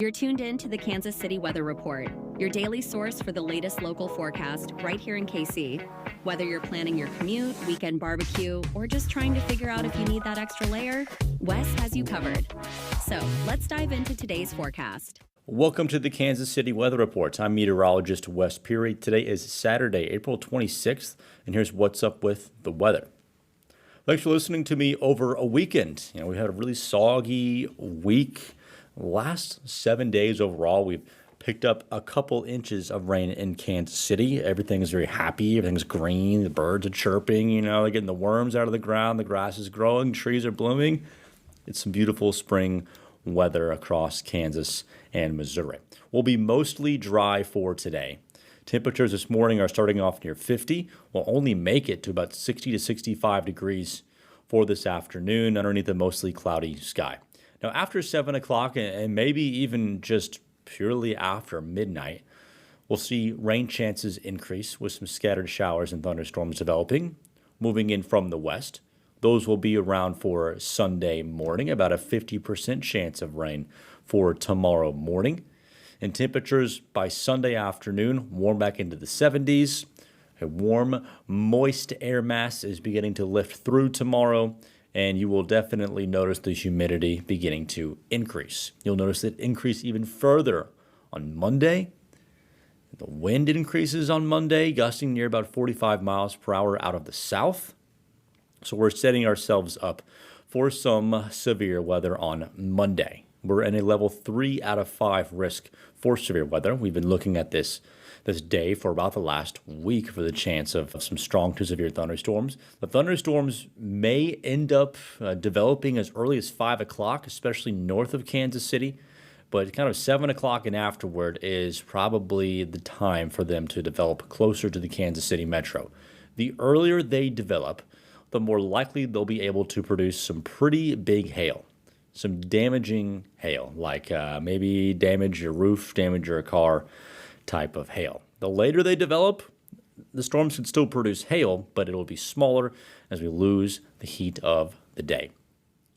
You're tuned in to the Kansas City Weather Report, your daily source for the latest local forecast right here in KC. Whether you're planning your commute, weekend barbecue, or just trying to figure out if you need that extra layer, Wes has you covered. So let's dive into today's forecast. Welcome to the Kansas City Weather Report. I'm meteorologist Wes Peary. Today is Saturday, April 26th, and here's what's up with the weather. Thanks for listening to me over a weekend. We had a really soggy week. Last 7 days overall, we've picked up a couple inches of rain in Kansas City. Everything is very happy. Everything's green. The birds are chirping. They're getting the worms out of the ground. The grass is growing. Trees are blooming. It's some beautiful spring weather across Kansas and Missouri. We'll be mostly dry for today. Temperatures this morning are starting off near 50. We'll only make it to about 60 to 65 degrees for this afternoon underneath a mostly cloudy sky. Now, after 7 o'clock and maybe even just purely after midnight, we'll see rain chances increase with some scattered showers and thunderstorms developing, moving in from the west. Those will be around for Sunday morning, about a 50% chance of rain for tomorrow morning. And temperatures by Sunday afternoon warm back into the 70s. A warm, moist air mass is beginning to lift through tomorrow, and you will definitely notice the humidity beginning to increase. You'll notice it increase even further on Monday. The wind increases on Monday, gusting near about 45 miles per hour out of the south. So we're setting ourselves up for some severe weather on Monday. We're in a level 3 out of 5 risk for severe weather. We've been looking at this day for about the last week for the chance of some strong to severe thunderstorms. The thunderstorms may end up developing as early as 5 o'clock, especially north of Kansas City. But kind of 7 o'clock and afterward is probably the time for them to develop closer to the Kansas City metro. The earlier they develop, the more likely they'll be able to produce some pretty big hail, some damaging hail, like maybe damage your roof, damage your car type of hail. The later they develop, the storms can still produce hail, but it'll be smaller as we lose the heat of the day.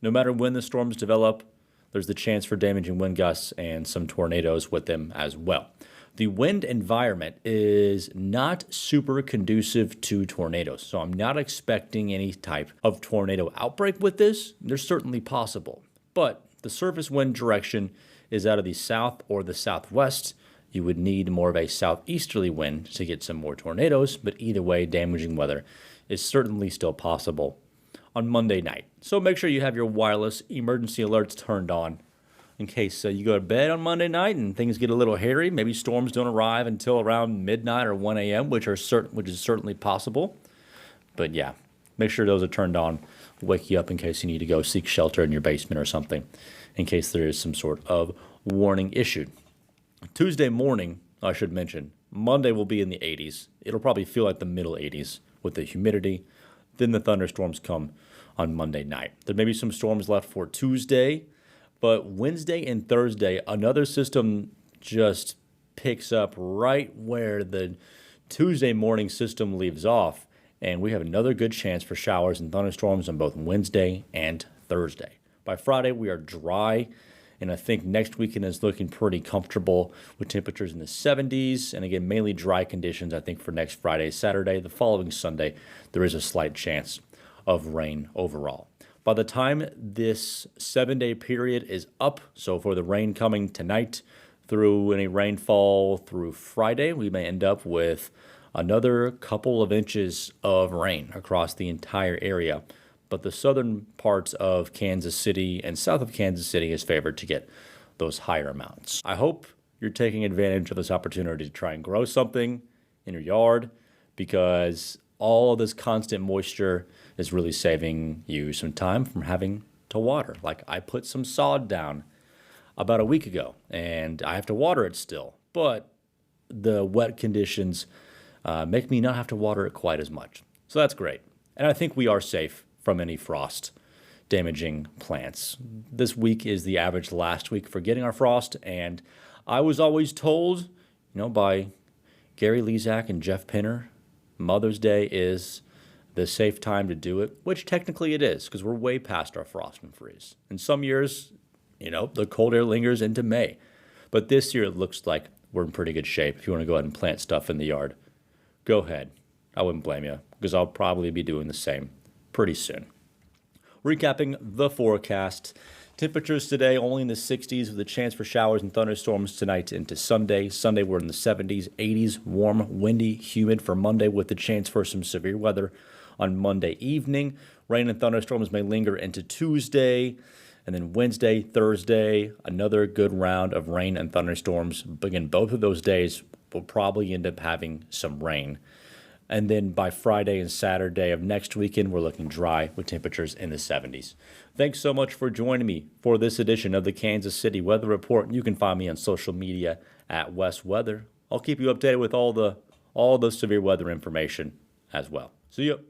No matter when the storms develop, there's the chance for damaging wind gusts and some tornadoes with them as well. The wind environment is not super conducive to tornadoes, so I'm not expecting any type of tornado outbreak with this. They're certainly possible, but the surface wind direction is out of the south or the southwest. You would need more of a southeasterly wind to get some more tornadoes, but either way, damaging weather is certainly still possible on Monday night. So make sure you have your wireless emergency alerts turned on in case you go to bed on Monday night and things get a little hairy. Maybe storms don't arrive until around midnight or 1 a.m., which is certainly possible. But yeah, make sure those are turned on. Wake you up in case you need to go seek shelter in your basement or something, in case there is some sort of warning issued. Tuesday morning, I should mention, Monday will be in the 80s. It'll probably feel like the middle 80s with the humidity. Then the thunderstorms come on Monday night. There may be some storms left for Tuesday, but Wednesday and Thursday, another system just picks up right where the Tuesday morning system leaves off, and we have another good chance for showers and thunderstorms on both Wednesday and Thursday. By Friday, we are dry, and I think next weekend is looking pretty comfortable with temperatures in the 70s, and again, mainly dry conditions, I think, for next Friday, Saturday. The following Sunday, there is a slight chance of rain overall. By the time this 7-day period is up, so for the rain coming tonight through any rainfall through Friday, we may end up with another couple of inches of rain across the entire area. But the southern parts of Kansas City and south of Kansas City is favored to get those higher amounts. I hope you're taking advantage of this opportunity to try and grow something in your yard, because all of this constant moisture is really saving you some time from having to water. Like, I put some sod down about a week ago, and I have to water it still, but the wet conditions make me not have to water it quite as much. So that's great. And I think we are safe from any frost damaging plants. This week is the average last week for getting our frost, and I was always told, by Gary Lezak and Jeff Pinner, Mother's Day is the safe time to do it, which technically it is, because we're way past our frost and freeze. In some years, the cold air lingers into May. But this year it looks like we're in pretty good shape. If you want to go ahead and plant stuff in the yard, go ahead. I wouldn't blame you because I'll probably be doing the same pretty soon. Recapping the forecast. Temperatures today only in the 60s with a chance for showers and thunderstorms tonight into Sunday. Sunday we're in the 70s, 80s, warm, windy, humid for Monday with the chance for some severe weather on Monday evening. Rain and thunderstorms may linger into Tuesday. And then Wednesday, Thursday, another good round of rain and thunderstorms. Again, both of those days will probably end up having some rain. And then by Friday and Saturday of next weekend, we're looking dry with temperatures in the 70s. Thanks so much for joining me for this edition of the Kansas City Weather Report. You can find me on social media at West Weather. I'll keep you updated with all the severe weather information as well. See you.